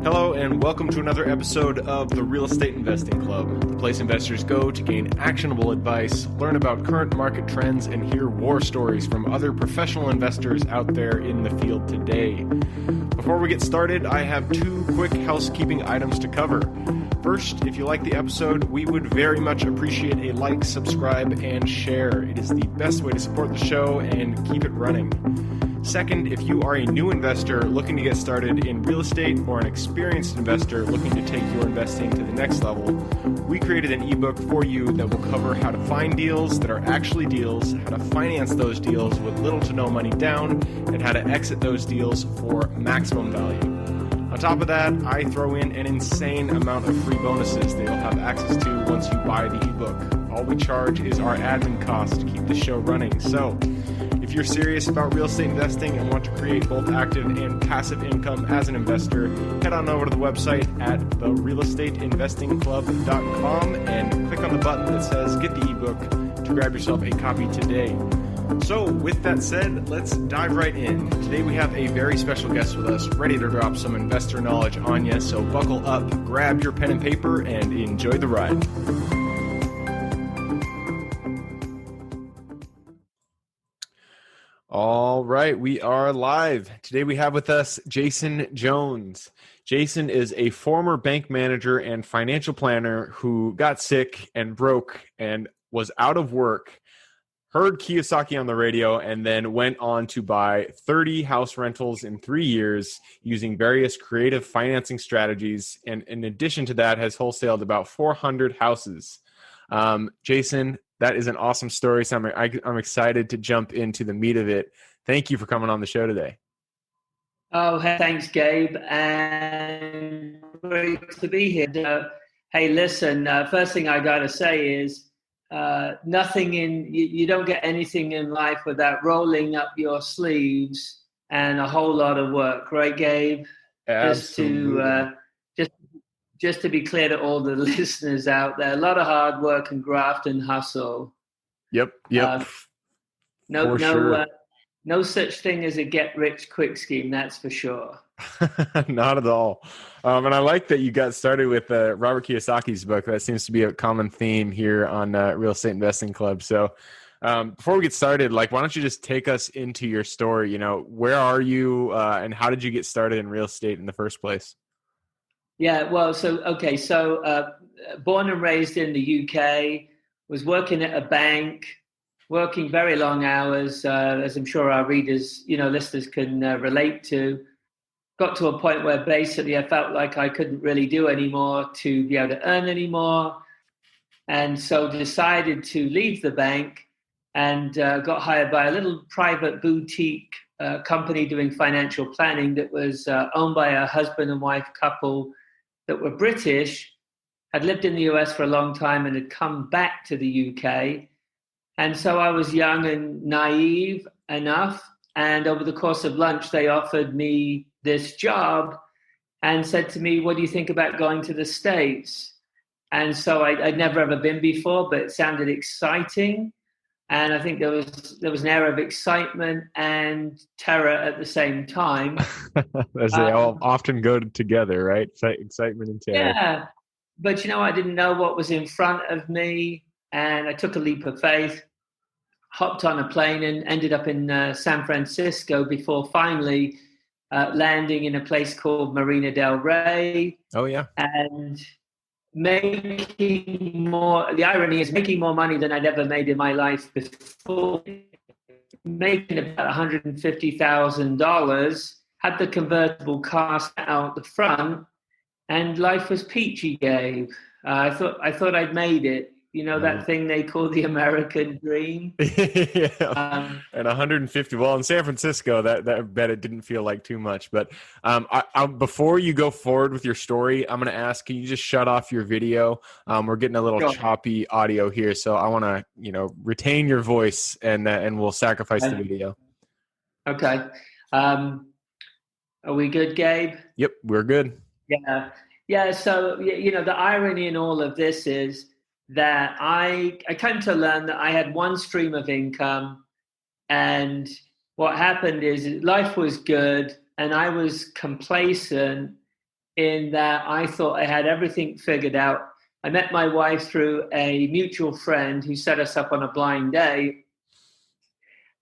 Hello and welcome to another episode of the Real Estate Investing Club, the place investors go to gain actionable advice, learn about current market trends, and hear war stories from other professional investors out there in the field today. Before we get started, I have two quick housekeeping items to cover. First, if you like the episode, we would very much appreciate a like, subscribe, and share. It is the best way to support the show and keep it running. Second, if you are a new investor looking to get started in real estate or an experienced investor looking to take your investing to the next level, we created an ebook for you that will cover how to find deals that are actually deals, how to finance those deals with little to no money down, and how to exit those deals for maximum value. On top of that, I throw in an insane amount of free bonuses that you'll have access to once you buy the ebook. All we charge is our admin cost to keep the show running. So, if you're serious about real estate investing and want to create both active and passive income as an investor, head on over to the website at therealestateinvestingclub.com and click on the button that says Get the ebook to grab yourself a copy today. So with that said, let's dive right in. Today we have a very special guest with us, ready to drop some investor knowledge on you. So buckle up, grab your pen and paper, and enjoy the ride. All right, we are live. Today we have with us Jason Jones. Jason is a former bank manager and financial planner who got sick and broke and was out of work, heard Kiyosaki on the radio, and then went on to buy 30 house rentals in 3 years using various creative financing strategies. And in addition to that, has wholesaled about 400 houses. Jason, that is an awesome story. So I'm excited to jump into the meat of it. Thank you for coming on the show today. Oh, hey, thanks, Gabe. And great to be here. Hey, listen, first thing I got to say is you don't get anything in life without rolling up your sleeves and a whole lot of work, right, Gabe? Absolutely. Just to be clear to all the listeners out there, a lot of hard work and graft and hustle. Yep. No such thing as a get-rich-quick scheme, that's for sure. Not at all. And I like that you got started with Robert Kiyosaki's book. That seems to be a common theme here on Real Estate Investing Club. So before we get started, why don't you just take us into your story? You know, where are you and how did you get started in real estate in the first place? Yeah, well, born and raised in the UK, was working at a bank, working very long hours, as I'm sure our readers, listeners can relate to. Got to a point where basically I felt like I couldn't really do anymore to be able to earn anymore. And so decided to leave the bank and got hired by a little private boutique company doing financial planning that was owned by a husband and wife couple that were British, had lived in the US for a long time and had come back to the UK. And so I was young and naive enough. And over the course of lunch, they offered me this job and said to me, what do you think about going to the States? And so I'd never ever been before, but it sounded exciting. And I think there was an air of excitement and terror at the same time. As they all often go together, right? Excitement and terror. Yeah, but I didn't know what was in front of me, and I took a leap of faith, hopped on a plane and ended up in San Francisco before finally landing in a place called Marina del Rey. Oh, yeah. And the irony is making more money than I'd ever made in my life before, making about $150,000, had the convertible cast out the front, and life was peachy, Gabe. I thought I'd made it. That thing they call the American dream. Yeah. And 150. Well, in San Francisco, that I bet it didn't feel like too much. But before you go forward with your story, I'm going to ask, can you just shut off your video? We're getting a little choppy audio here, so I want to, retain your voice, and we'll sacrifice the video. Okay. Are we good, Gabe? Yep, we're good. Yeah. So the irony in all of this is that I came to learn that I had one stream of income, and what happened is life was good and I was complacent in that I thought I had everything figured out. I met my wife through a mutual friend who set us up on a blind date.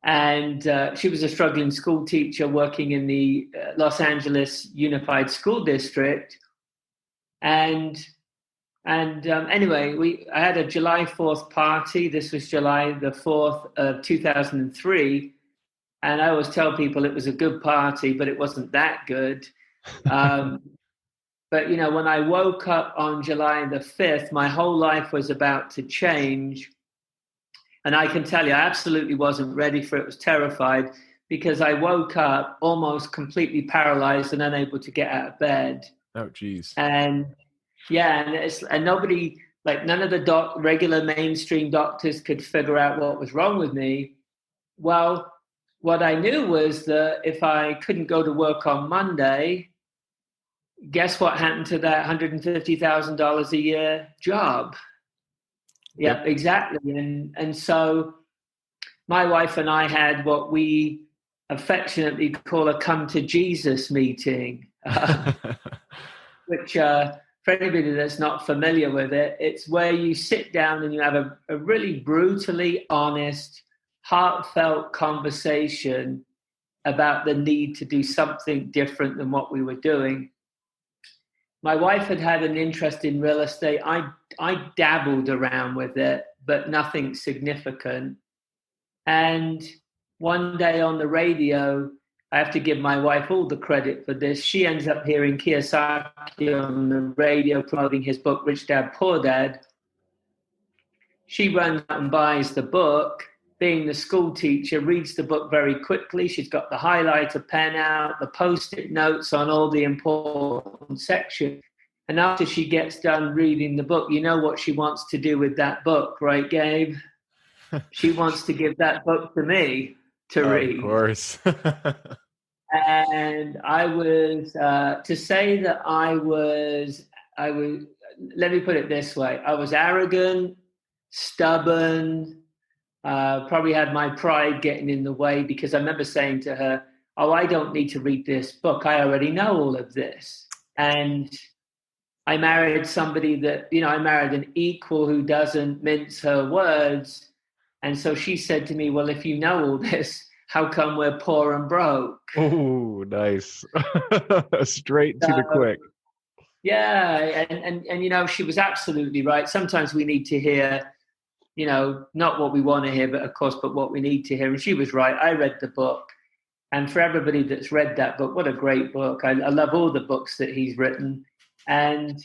And she was a struggling school teacher working in the Los Angeles Unified School District. And anyway, I had a July 4th party. This was July the 4th of 2003. And I always tell people it was a good party, but it wasn't that good. But, when I woke up on July the 5th, my whole life was about to change. And I can tell you, I absolutely wasn't ready for it. I was terrified because I woke up almost completely paralyzed and unable to get out of bed. Oh, geez. And and nobody, like none of the regular mainstream doctors could figure out what was wrong with me. Well, what I knew was that if I couldn't go to work on Monday, guess what happened to that $150,000 a year job? Yeah, exactly. And so my wife and I had what we affectionately call a come to Jesus meeting, which for anybody that's not familiar with it, it's where you sit down and you have a really brutally honest, heartfelt conversation about the need to do something different than what we were doing. My wife had an interest in real estate. I dabbled around with it, but nothing significant. And one day on the radio, I have to give my wife all the credit for this. She ends up hearing Kiyosaki on the radio promoting his book, Rich Dad, Poor Dad. She runs out and buys the book. Being the school teacher, reads the book very quickly. She's got the highlighter pen out, the Post-it notes on all the important sections. And after she gets done reading the book, you know what she wants to do with that book, right, Gabe? She wants to give that book to me to read. Of course. And I was, to say that I was, let me put it this way. I was arrogant, stubborn, probably had my pride getting in the way, because I remember saying to her, oh, I don't need to read this book. I already know all of this. And I married somebody that, I married an equal who doesn't mince her words. And so she said to me, well, if you know all this, how come we're poor and broke? Oh, nice. Straight to the quick. Yeah. And she was absolutely right. Sometimes we need to hear, not what we want to hear, but what we need to hear. And she was right. I read the book. And for everybody that's read that book, what a great book. I love all the books that he's written. And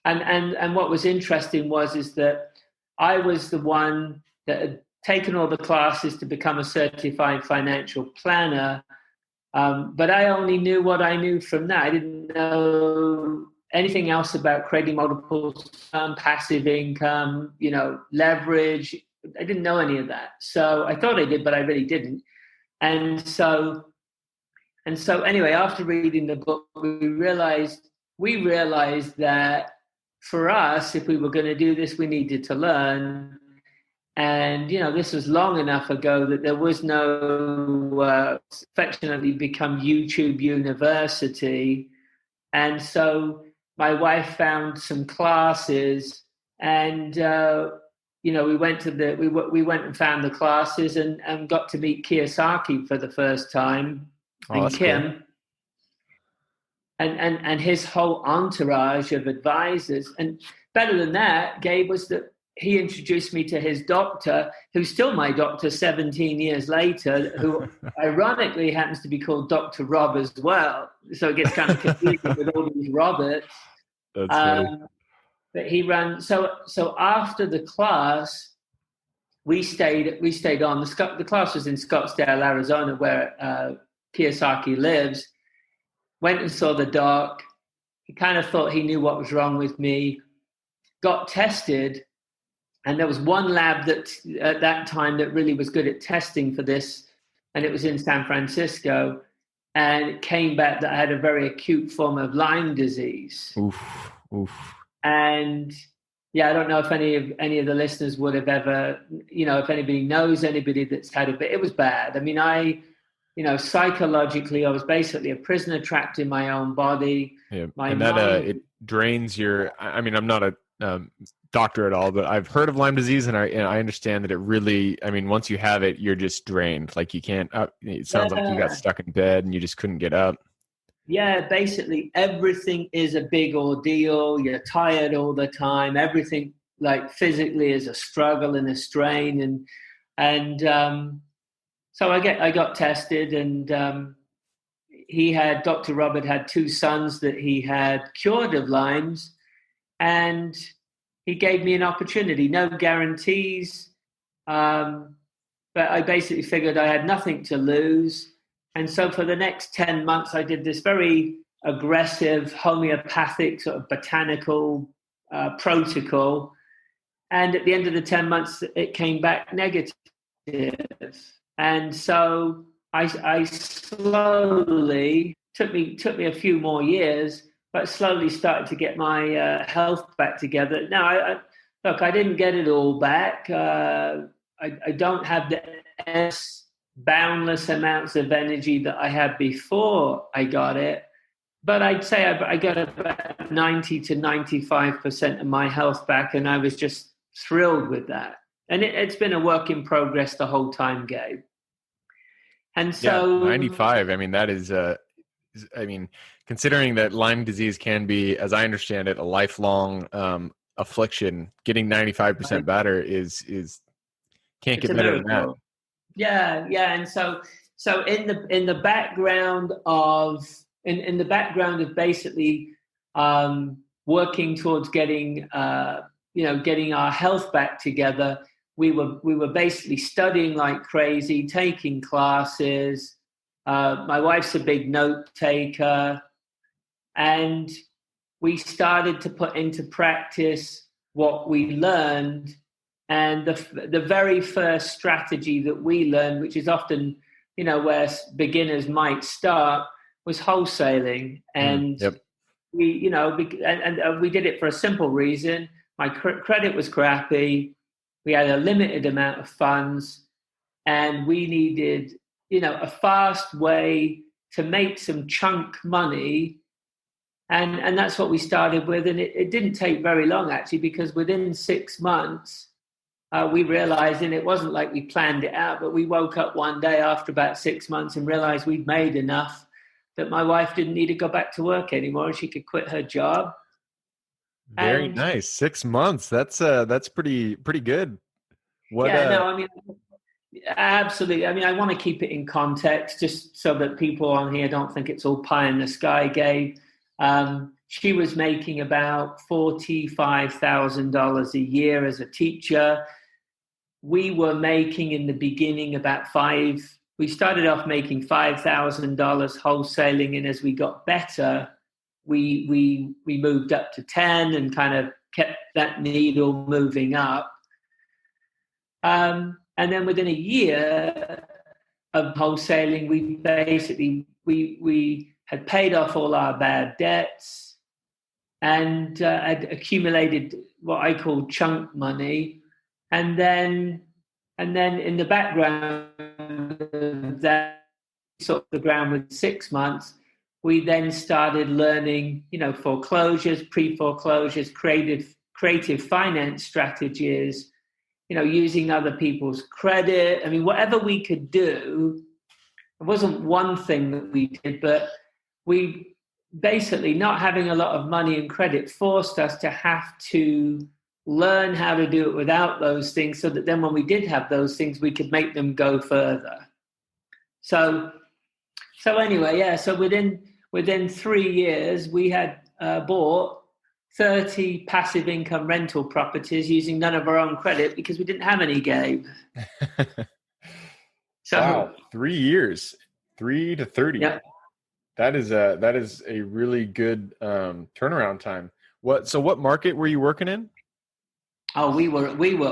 what was interesting is that I was the one that had taken all the classes to become a certified financial planner. But I only knew what I knew from that. I didn't know anything else about creating multiples, passive income, leverage. I didn't know any of that. So I thought I did, but I really didn't. And so anyway, after reading the book, we realized that for us, if we were going to do this, we needed to learn. And, this was long enough ago that there was no affectionately become YouTube University. And so my wife found some classes, and, we went and found the classes and got to meet Kiyosaki for the first time, and Kim. Cool. And his whole entourage of advisors. And better than that, Gabe, was that he introduced me to his doctor, who's still my doctor 17 years later, who ironically happens to be called Dr. Rob as well. So it gets kind of confusing with all these Roberts. That's funny. But he ran. So after the class, we stayed on. The class was in Scottsdale, Arizona, where Kiyosaki lives. Went and saw the doc. He kind of thought he knew what was wrong with me. Got tested. And there was one lab that at that time that really was good at testing for this. And it was in San Francisco. And it came back that I had a very acute form of Lyme disease. Oof. And I don't know if any of the listeners would have ever, if anybody knows anybody that's had it, but it was bad. I mean, psychologically, I was basically a prisoner trapped in my own body. Yeah, My and that mind, it drains your. I mean, I'm not a doctor at all, but I've heard of Lyme disease, and I understand that it really. I mean, once you have it, you're just drained. Like you can't. It sounds like you got yeah, stuck in bed and you just couldn't get up. yeah, basically everything is a big ordeal. You're tired all the time. Everything, like physically, is a struggle and a strain, and so I got tested, and Dr. Robert had two sons that he had cured of Lyme's, and he gave me an opportunity, no guarantees, um, but I basically figured I had nothing to lose. And so for the next 10 months, I did this very aggressive homeopathic sort of botanical protocol. And at the end of the 10 months, it came back negative. And so I slowly, took me a few more years, but slowly started to get my health back together. Now, look, I didn't get it all back. I don't have the boundless amounts of energy that I had before I got it. But I'd say I got about 90 to 95% of my health back, and I was just thrilled with that. And it's been a work in progress the whole time, Gabe. And so, 95. I mean, that is. I mean, considering that Lyme disease can be, as I understand it, a lifelong affliction, getting 95% better is can't it's get a better than that. miracle. Yeah, yeah. And so in the background of in the background of basically working towards getting getting our health back together, we were basically studying like crazy, taking classes. My wife's a big note taker, and we started to put into practice what we learned. And the very first strategy that we learned, which is often, where beginners might start, was wholesaling. And Yep. we, and we did it for a simple reason. My credit was crappy. We had a limited amount of funds, and we needed, a fast way to make some chunk money. And that's what we started with. And it didn't take very long, actually, because within 6 months, we realized, and it wasn't like we planned it out, but we woke up one day after about 6 months and realized we'd made enough that my wife didn't need to go back to work anymore, and she could quit her job. Very nice. 6 months. That's pretty good. What? Yeah, no, I mean, absolutely. I mean, I want to keep it in context just so that people on here don't think it's all pie in the sky, Gabe. She was making about $45,000 a year as a teacher. We were making in the beginning about we started off making $5,000 wholesaling, and as we got better, we moved up to 10 and kind of kept that needle moving up. And then within a year of wholesaling, we had paid off all our bad debts and had accumulated what I call chunk money. And then in the background of that, sort of the ground with 6 months, we then started learning, foreclosures, pre-foreclosures, creative finance strategies, using other people's credit. I mean, whatever we could do. It wasn't one thing that we did, but we basically, not having a lot of money and credit forced us to have to learn how to do it without those things, so that then when we did have those things, we could make them go further. So anyway, yeah. So within 3 years, we had bought 30 passive income rental properties using none of our own credit because we didn't have any, Gabe. So, wow, 3 years, 3 to 30. Yeah. That is a really good turnaround time. What market were you working in? Oh, we were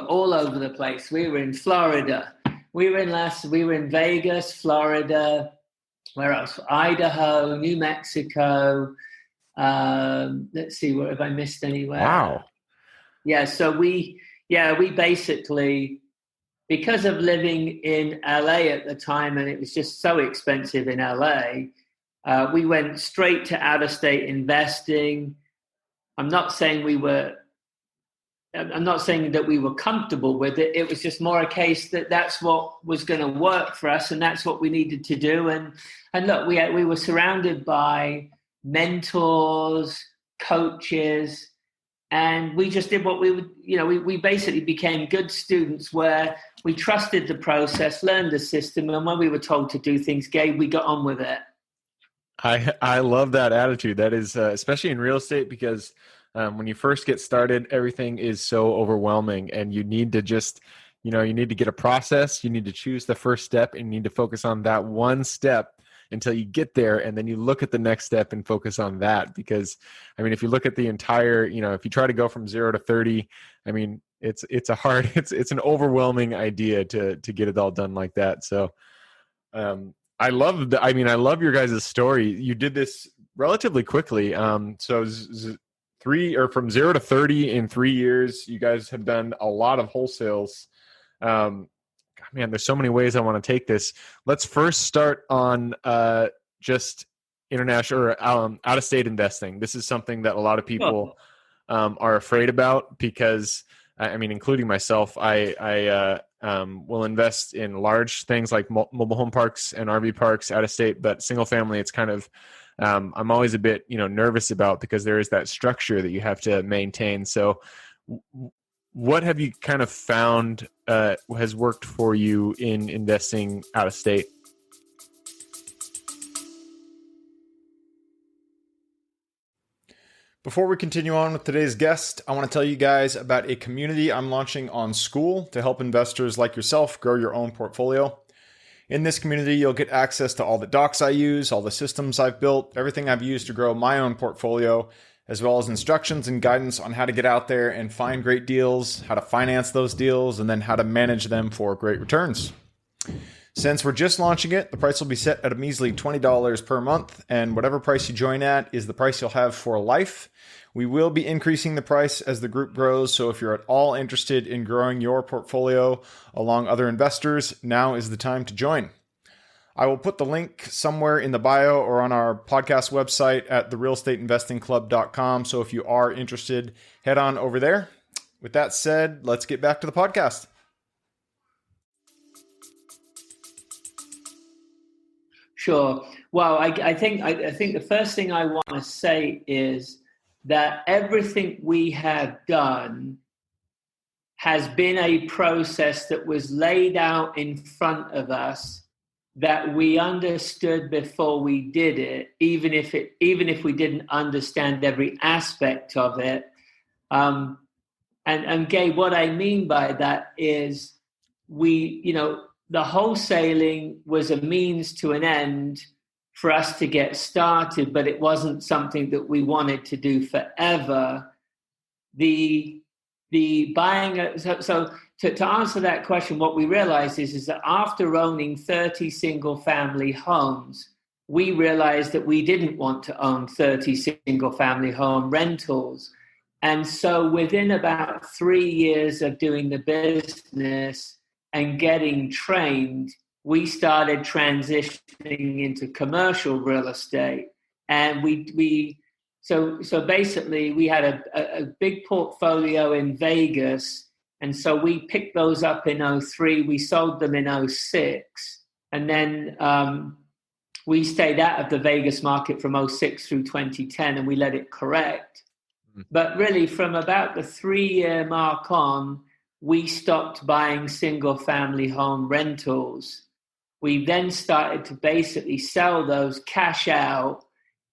all over the place. We were in Florida. We were in Vegas, Florida. Where else? Idaho, New Mexico. Let's see, where have I missed anywhere? Wow. Yeah. So we basically, because of living in LA at the time, and it was just so expensive in LA, we went straight to out-of-state investing. I'm not saying that we were comfortable with it. It was just more a case that that's what was going to work for us, and that's what we needed to do. And look, we were surrounded by mentors, coaches, and we just did what we would. We basically became good students where we trusted the process, learned the system, and when we were told to do things, Gabe, we got on with it. I love that attitude. That is especially in real estate, because when you first get started, everything is so overwhelming, and you need to just, you need to get a process. You need to choose the first step, and you need to focus on that one step until you get there, and then you look at the next step and focus on that. Because, if you look at the entire, if you try to go from 0 to 30, it's an overwhelming idea to get it all done like that. So, I love your guys' story. You did this relatively quickly. So from 0 to 30 in 3 years. You guys have done a lot of wholesales. Man, there's so many ways I want to take this. Let's first start on just international or out-of-state investing. This is something that a lot of people are afraid about, because, including myself, I will invest in large things like mobile home parks and RV parks out of state, but single family, it's kind of, I'm always a bit, nervous about, because there is that structure that you have to maintain. So what have you kind of found has worked for you in investing out of state? Before we continue on with today's guest, I want to tell you guys about a community I'm launching on School to help investors like yourself grow your own portfolio. In this community, you'll get access to all the docs I use, all the systems I've built, everything I've used to grow my own portfolio, as well as instructions and guidance on how to get out there and find great deals, how to finance those deals, and then how to manage them for great returns. Since we're just launching it, the price will be set at a measly $20 per month, and whatever price you join at is the price you'll have for life. We will be increasing the price as the group grows, so if you're at all interested in growing your portfolio along other investors, now is the time to join. I will put the link somewhere in the bio or on our podcast website at therealestateinvestingclub.com, so if you are interested, head on over there. With that said, let's get back to the podcast. Sure. Well, I think the first thing I want to say is that everything we have done has been a process that was laid out in front of us, that we understood before we did it, even if we didn't understand every aspect of it. And Gabe, what I mean by that is the wholesaling was a means to an end for us to get started, but it wasn't something that we wanted to do forever. The buying, so to answer that question, what we realized is that after owning 30 single family homes, we realized that we didn't want to own 30 single family home rentals. And so within about 3 years of doing the business and getting trained, we started transitioning into commercial real estate. And so basically we had a big portfolio in Vegas. And so we picked those up in 2003. We sold them in 2006. And then we stayed out of the Vegas market from 2006 through 2010, and we let it correct. But really from about the 3-year mark on, we stopped buying single family home rentals. We then started to basically sell those, cash out,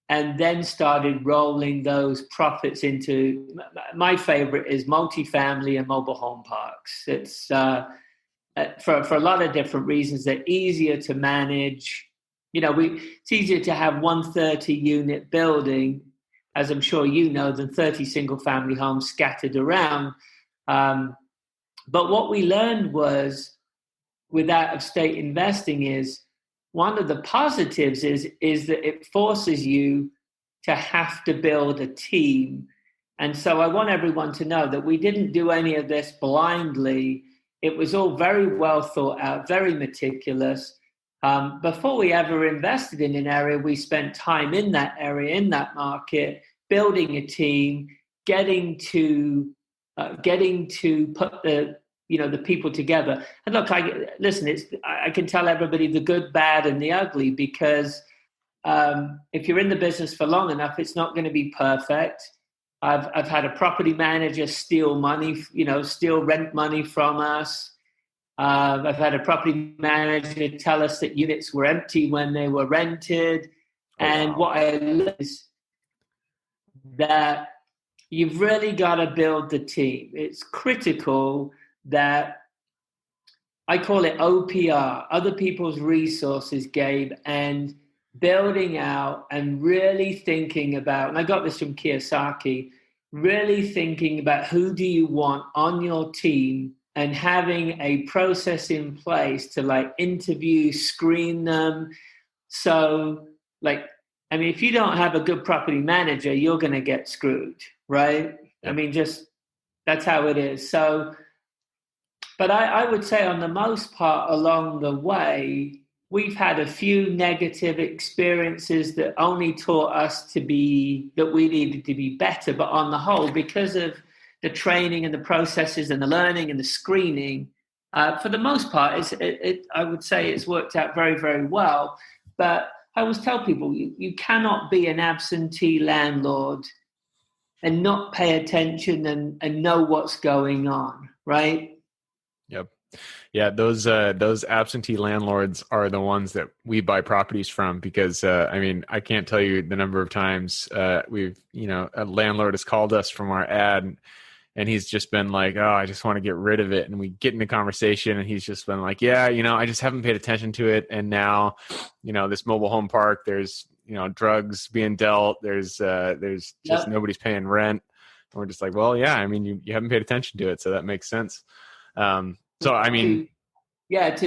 and then started rolling those profits into, my favorite is multifamily and mobile home parks. It's for a lot of different reasons. They're easier to manage. It's easier to have 130 unit building, as I'm sure you know, than 30 single family homes scattered around. But what we learned was with out-of-state investing is one of the positives is that it forces you to have to build a team. And so I want everyone to know that we didn't do any of this blindly. it was all very well thought out, very meticulous. Before we ever invested in an area, we spent time in that area, in that market, building a team, getting to put the people together. And look, I can tell everybody the good, bad, and the ugly, because if you're in the business for long enough, it's not going to be perfect. I've had a property manager steal money, steal rent money from us. I've had a property manager tell us that units were empty when they were rented. And what I learned is that you've really got to build the team. It's critical that, I call it OPR, other people's resources, Gabe, and building out and really thinking about, and I got this from Kiyosaki, really thinking about who do you want on your team and having a process in place to interview, screen them. So if you don't have a good property manager, you're going to get screwed, right? Yeah. That's how it is. So, but I would say on the most part along the way, we've had a few negative experiences that only taught us that we needed to be better. But on the whole, because of the training and the processes and the learning and the screening, for the most part, I would say it's worked out very, very well. But I always tell people, you cannot be an absentee landlord and not pay attention and know what's going on, right? Yep. Yeah, those absentee landlords are the ones that we buy properties from, because I can't tell you the number of times a landlord has called us from our ad, and he's just been like, "Oh, I just want to get rid of it." And we get into conversation, and he's just been like, "Yeah, I just haven't paid attention to it, and now, this mobile home park, there's drugs being dealt, there's just nobody's paying rent." And we're just like, "Well, yeah, you haven't paid attention to it, so that makes sense." To add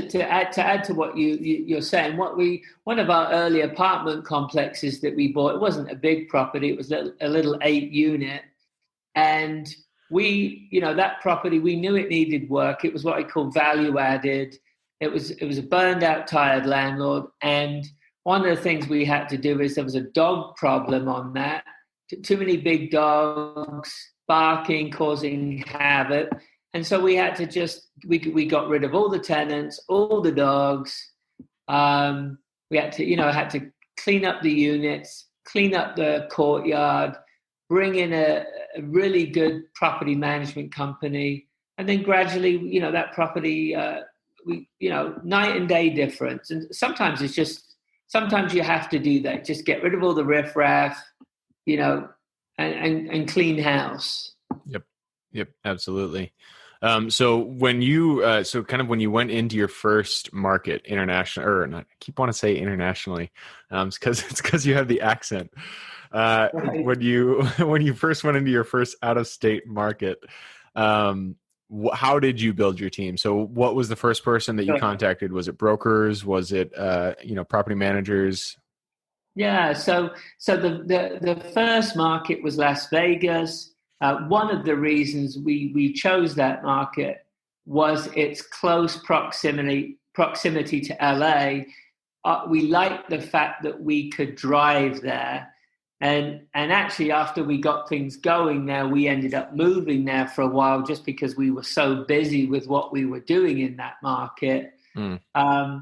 to what you're saying, one of our early apartment complexes that we bought, it wasn't a big property, it was a little 8-unit, and that property, we knew it needed work. It was what I call value added. It was a burned out, tired landlord, and one of the things we had to do is there was a dog problem on that. Too many big dogs barking, causing havoc. And so we had to we got rid of all the tenants, all the dogs. We had to clean up the units, clean up the courtyard, bring in a really good property management company. And then gradually, that property, night and day difference. And sometimes you have to do that. Just get rid of all the riffraff, and clean house. Yep, absolutely. So when you when you went into your first market international, or not, I keep wanting to say internationally, it's because you have the accent. Right. When you first went into your first out of state market, how did you build your team? So what was the first person that you contacted? Was it brokers? Was it property managers? Yeah. So the first market was Las Vegas. One of the reasons we chose that market was its close proximity to LA. We liked the fact that we could drive there, and actually after we got things going there, we ended up moving there for a while just because we were so busy with what we were doing in that market. A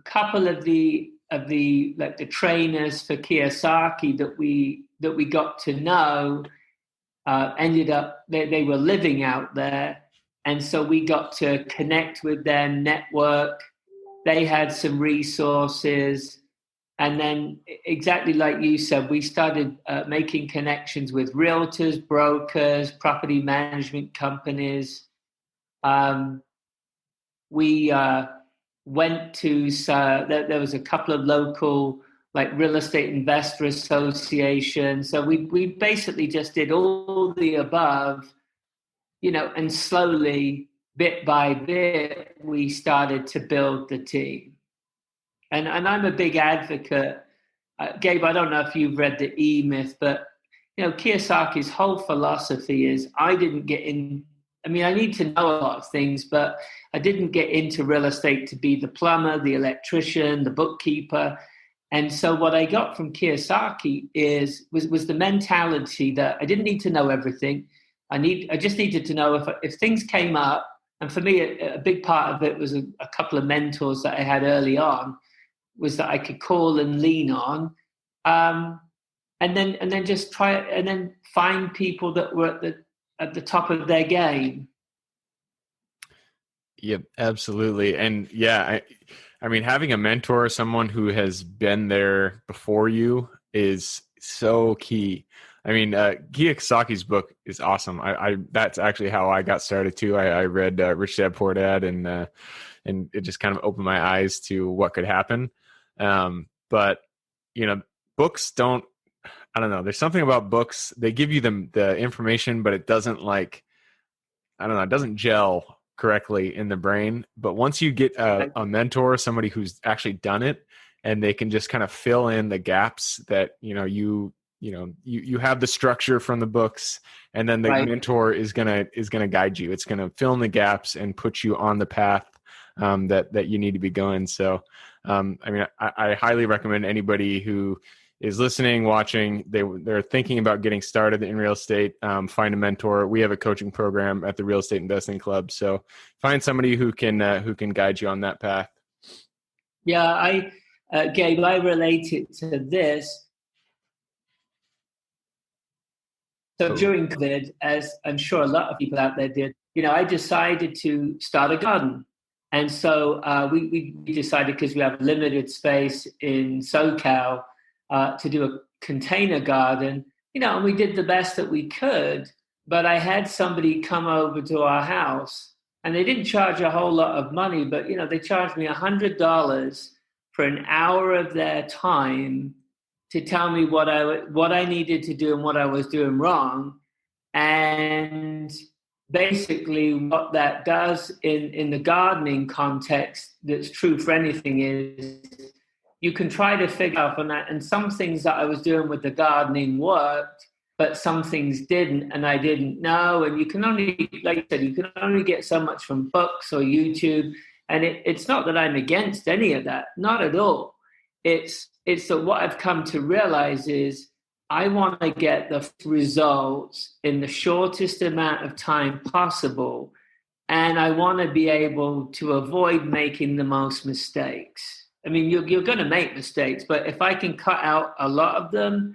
couple of the trainers for Kiyosaki that we got to know ended up, they were living out there. And so we got to connect with their network. They had some resources. And then exactly like you said, we started making connections with realtors, brokers, property management companies. We went to, there was a couple of local real estate investor associations. So we basically just did all the above, and slowly, bit by bit, we started to build the team. And I'm a big advocate. Gabe, I don't know if you've read the E-Myth, but Kiyosaki's whole philosophy is I didn't get I mean, I need to know a lot of things, but I didn't get into real estate to be the plumber, the electrician, the bookkeeper. And so what I got from Kiyosaki was the mentality that I didn't need to know everything. I just needed to know if things came up. And for me, a big part of it was a couple of mentors that I had early on, was that I could call and lean on, and then just try it, and then find people that were at the top of their game. Yep, absolutely. And yeah, I mean, having a mentor, someone who has been there before you, is so key. I mean, Kiyosaki's book is awesome. I that's actually how I got started too. I read Rich Dad Poor Dad, and it just kind of opened my eyes to what could happen. But you know, books don't. I don't know. There's something about books. They give you the information, but it doesn't it doesn't gel correctly in the brain. But once you get a mentor, somebody who's actually done it, and they can just kind of fill in the gaps that you have the structure from the books, and then the mentor is gonna guide you. It's gonna fill in the gaps and put you on the path that you need to be going. So, I mean, I highly recommend anybody who is listening, watching, they're thinking about getting started in real estate, find a mentor. We have a coaching program at the Real Estate Investing Club. So find somebody who can guide you on that path. Yeah, Gabe, I relate it to this. So during COVID, as I'm sure a lot of people out there did, I decided to start a garden. And so we decided, because we have limited space in SoCal, to do a container garden, and we did the best that we could. But I had somebody come over to our house, and they didn't charge a whole lot of money, but they charged me $100 for an hour of their time to tell me what I needed to do and what I was doing wrong. And basically what that does in the gardening context, that's true for anything, is you can try to figure out on that. And some things that I was doing with the gardening worked, but some things didn't, and I didn't know. And you can only, like I said, you can only get so much from books or YouTube. And it's not that I'm against any of that, not at all. It's that what I've come to realize is I want to get the results in the shortest amount of time possible. And I want to be able to avoid making the most mistakes. I mean, you're going to make mistakes, but if I can cut out a lot of them,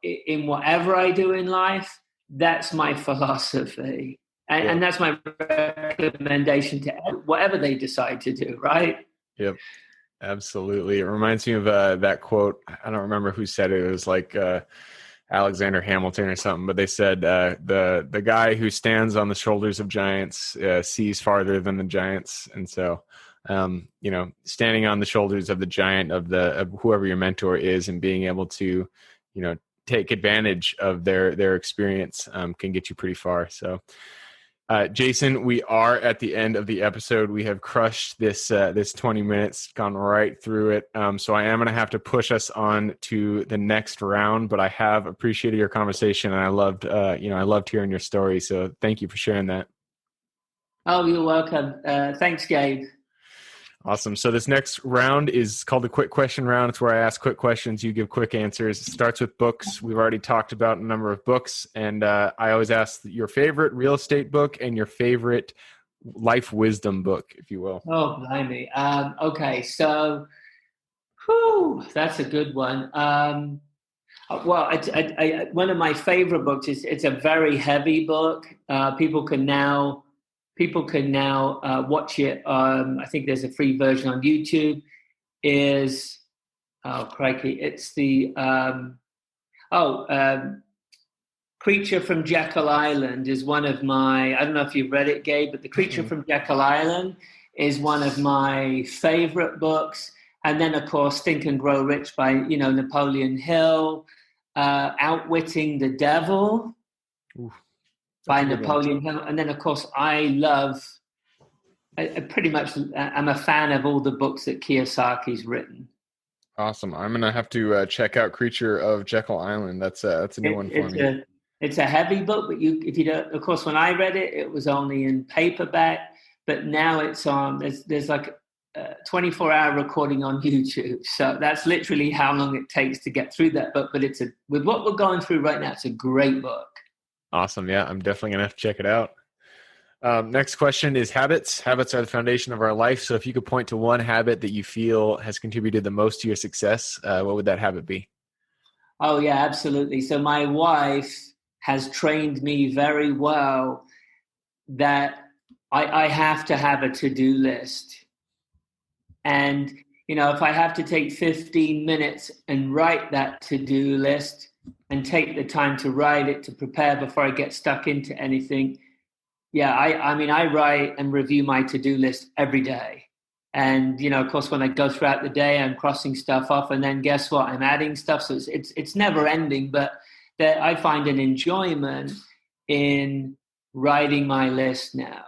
in whatever I do in life, that's my philosophy. And that's my recommendation to whatever they decide to do, right? Yep. Absolutely. It reminds me of that quote. I don't remember who said it. It was like Alexander Hamilton or something, but they said the guy who stands on the shoulders of giants sees farther than the giants. And so, standing on the shoulders of the giant of whoever your mentor is, and being able to, take advantage of their experience can get you pretty far. So, Jason, we are at the end of the episode. We have crushed this 20 minutes, gone right through it. So I am going to have to push us on to the next round, but I have appreciated your conversation, and I loved hearing your story. So thank you for sharing that. Oh, you're welcome. Thanks, Gabe. Awesome. So this next round is called the quick question round. It's where I ask quick questions. You give quick answers. It starts with books. We've already talked about a number of books, and I always ask your favorite real estate book and your favorite life wisdom book, if you will. Oh, blimey. Okay. So, that's a good one. Well, one of my favorite books it's a very heavy book. People can now watch it. I think there's a free version on YouTube. It's the Creature from Jekyll Island is one of my, I don't know if you've read it, Gabe, but The Creature from Jekyll Island is one of my favorite books. And then, of course, Think and Grow Rich by, Napoleon Hill, Outwitting the Devil. Ooh. By Napoleon Hill. And then, of course, I'm a fan of all the books that Kiyosaki's written. Awesome. I'm going to have to check out Creature of Jekyll Island. That's a new one for me. It's a heavy book, but if you don't, of course, when I read it, it was only in paperback, but now it's on, there's like a 24-hour recording on YouTube. So that's literally how long it takes to get through that book. But with what we're going through right now, it's a great book. Awesome. Yeah, I'm definitely going to have to check it out. Next question is habits. Habits are the foundation of our life. So if you could point to one habit that you feel has contributed the most to your success, what would that habit be? Oh, yeah, absolutely. So my wife has trained me very well that I have to have a to-do list. And, if I have to take 15 minutes and write that to-do list and take the time to write it, to prepare before I get stuck into anything, yeah, I write and review my to-do list every day. And, of course, when I go throughout the day, I'm crossing stuff off. And then guess what? I'm adding stuff. So it's never ending. But that I find an enjoyment in writing my list now.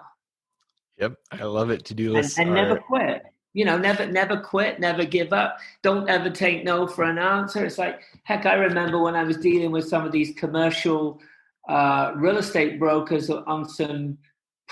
Yep, I love it. To-do lists and never quit. Never quit, never give up. Don't ever take no for an answer. It's like, heck, I remember when I was dealing with some of these commercial real estate brokers on some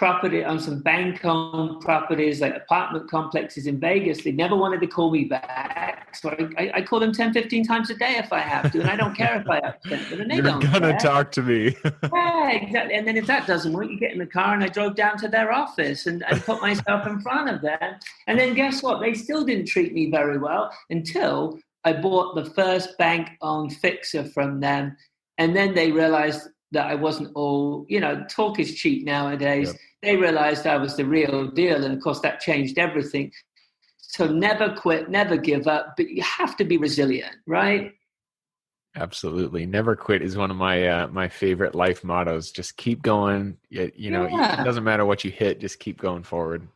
bank-owned properties, like apartment complexes in Vegas. They never wanted to call me back. So I call them 10, 15 times a day if I have to. And I don't care if I upset them. And they don't care. You're going to talk to me. Yeah, exactly. And then if that doesn't work, you get in the car and I drove down to their office and put myself in front of them. And then guess what? They still didn't treat me very well until I bought the first bank-owned fixer from them. And then they realized that I wasn't all, talk is cheap nowadays. Yep. They realized I was the real deal. And of course, that changed everything. So never quit, never give up, but you have to be resilient, right? Absolutely. Never quit is one of my favorite life mottos. Just keep going. It doesn't matter what you hit, just keep going forward.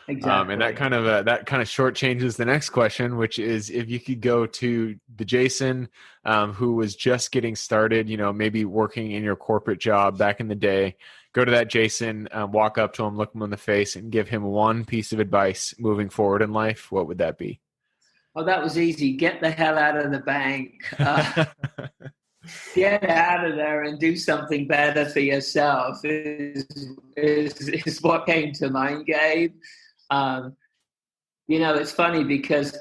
Exactly. And that kind of shortchanges the next question, which is if you could go to the Jason who was just getting started, maybe working in your corporate job back in the day, go to that Jason, walk up to him, look him in the face, and give him one piece of advice moving forward in life, what would that be? Oh, that was easy. Get the hell out of the bank. Get out of there and do something better for yourself is what came to mind, Gabe. It's funny because,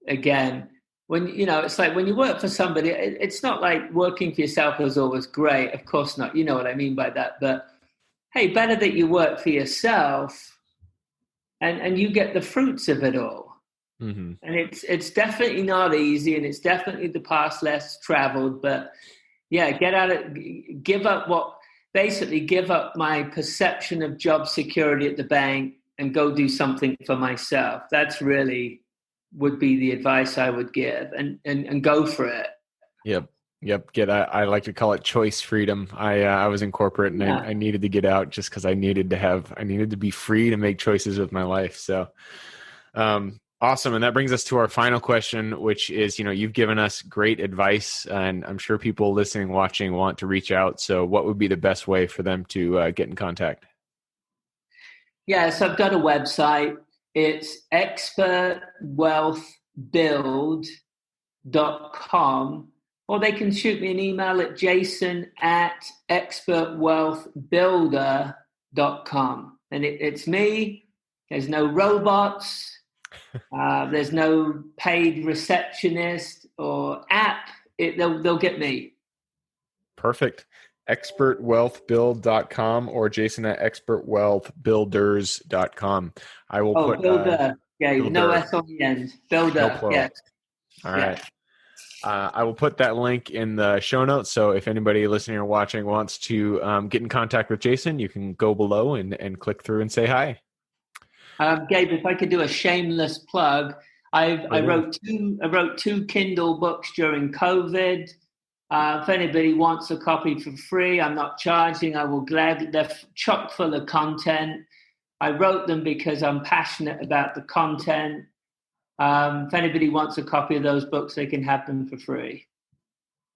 again, when it's like when you work for somebody, it's not like working for yourself is always great. Of course not. You know what I mean by that. But hey, better that you work for yourself and you get the fruits of it all. Mm-hmm. And it's definitely not easy, and it's definitely the path less traveled. But yeah, give up my perception of job security at the bank and go do something for myself. That's really would be the advice I would give, and go for it. Yep. I like to call it choice freedom. I was in corporate and I needed to get out just because I needed to be free to make choices with my life. So, awesome. And that brings us to our final question, which is, you've given us great advice, and I'm sure people listening, watching want to reach out. So what would be the best way for them to get in contact? Yeah, so I've got a website. It's expertwealthbuild.com, or they can shoot me an email at jason@expertwealthbuilder.com. And it's me. There's no robots. There's no paid receptionist or app. They'll get me. Perfect. expertwealthbuild.com or Jason at expertwealthbuilders.com. I will put Builder. Builder. No S on the end. Builder. No, yes. All right. I will put that link in the show notes. So if anybody listening or watching wants to get in contact with Jason, you can go below and click through and say hi. Gabe, if I could do a shameless plug, I wrote two Kindle books during COVID. If anybody wants a copy for free, I'm not charging. I will gladly. They're chock full of content. I wrote them because I'm passionate about the content. If anybody wants a copy of those books, they can have them for free.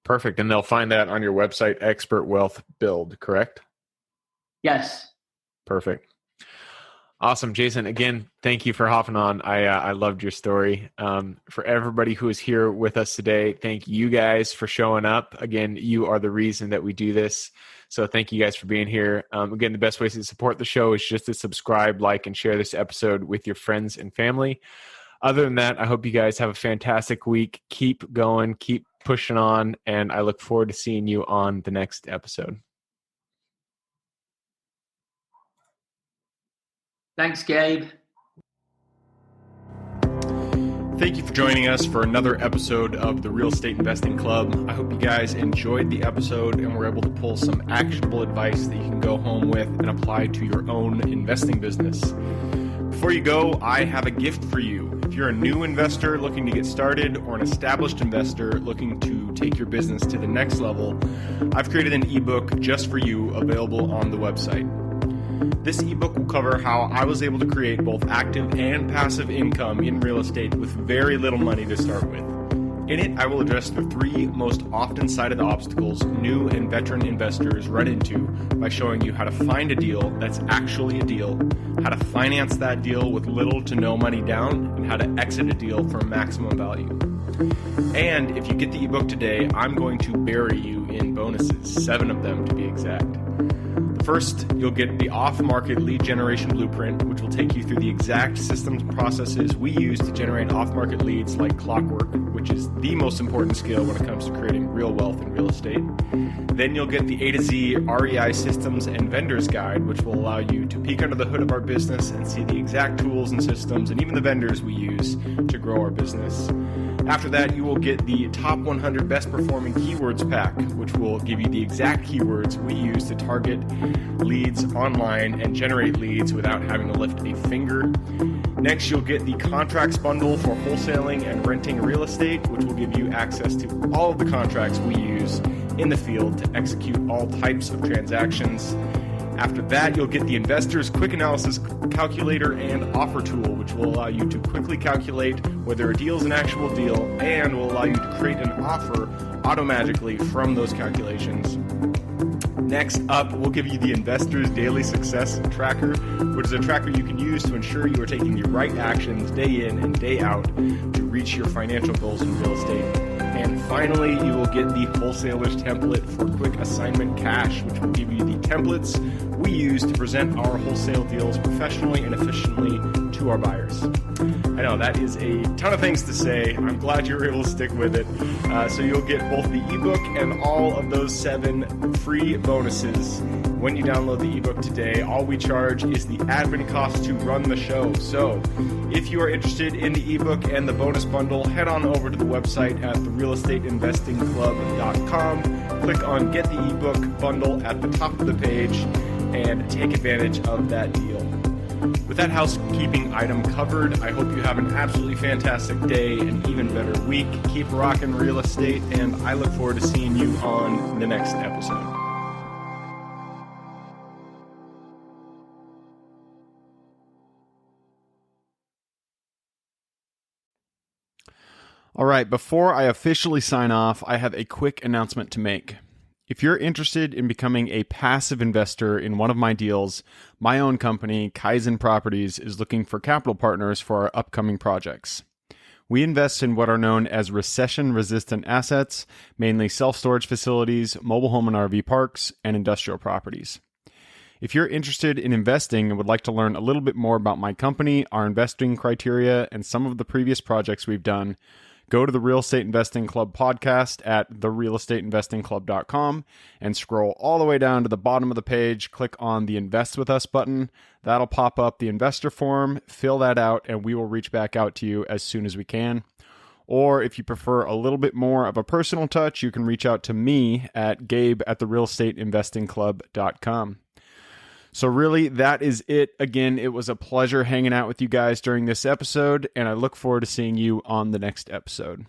Perfect. And they'll find that on your website, Expert Wealth Build, correct? Yes. Perfect. Awesome, Jason. Again, thank you for hopping on. I loved your story. For everybody who is here with us today, thank you guys for showing up. Again, you are the reason that we do this. So thank you guys for being here. Again, the best ways to support the show is just to subscribe, like, and share this episode with your friends and family. Other than that, I hope you guys have a fantastic week. Keep going, keep pushing on, and I look forward to seeing you on the next episode. Thanks, Gabe. Thank you for joining us for another episode of the Real Estate Investing Club. I hope you guys enjoyed the episode and were able to pull some actionable advice that you can go home with and apply to your own investing business. Before you go, I have a gift for you. If you're a new investor looking to get started or an established investor looking to take your business to the next level, I've created an ebook just for you available on the website. This ebook will cover how I was able to create both active and passive income in real estate with very little money to start with. In it, I will address the 3 most often cited obstacles new and veteran investors run into by showing you how to find a deal that's actually a deal, how to finance that deal with little to no money down, and how to exit a deal for maximum value. And if you get the ebook today, I'm going to bury you in bonuses, 7 of them to be exact. First, you'll get the off-market lead generation blueprint, which will take you through the exact systems and processes we use to generate off-market leads like clockwork, which is the most important skill when it comes to creating real wealth in real estate. Then you'll get the A to Z REI systems and vendors guide, which will allow you to peek under the hood of our business and see the exact tools and systems and even the vendors we use to grow our business. After that, you will get the top 100 best performing keywords pack, which will give you the exact keywords we use to target leads online and generate leads without having to lift a finger. Next, you'll get the contracts bundle for wholesaling and renting real estate, which will give you access to all of the contracts we use in the field to execute all types of transactions. After that, you'll get the Investor's Quick Analysis Calculator and Offer Tool, which will allow you to quickly calculate whether a deal is an actual deal and will allow you to create an offer automagically from those calculations. Next up, we'll give you the Investor's Daily Success Tracker, which is a tracker you can use to ensure you are taking the right actions day in and day out to reach your financial goals in real estate. And finally, you will get the Wholesaler's Template for Quick Assignment Cash, which will give you the templates we use to present our wholesale deals professionally and efficiently to our buyers. I know that is a ton of things to say. I'm glad you were able to stick with it. So you'll get both the ebook and all of those 7 free bonuses when you download the ebook today. All we charge is the admin cost to run the show. So if you are interested in the ebook and the bonus bundle, head on over to the website at therealestateinvestingclub.com. Click on Get the Ebook Bundle at the top of the page and take advantage of that deal. With that housekeeping item covered, I hope you have an absolutely fantastic day and even better week. Keep rocking real estate, and I look forward to seeing you on the next episode. All right, before I officially sign off, I have a quick announcement to make. If you're interested in becoming a passive investor in one of my deals, my own company, Kaizen Properties, is looking for capital partners for our upcoming projects. We invest in what are known as recession-resistant assets, mainly self-storage facilities, mobile home and RV parks, and industrial properties. If you're interested in investing and would like to learn a little bit more about my company, our investing criteria, and some of the previous projects we've done, go to the Real Estate Investing Club podcast at therealestateinvestingclub.com and scroll all the way down to the bottom of the page. Click on the Invest With Us button. That'll pop up the investor form. Fill that out, and we will reach back out to you as soon as we can. Or if you prefer a little bit more of a personal touch, you can reach out to me at gabe@therealestateinvestingclub.com. So really, that is it. Again, it was a pleasure hanging out with you guys during this episode, and I look forward to seeing you on the next episode.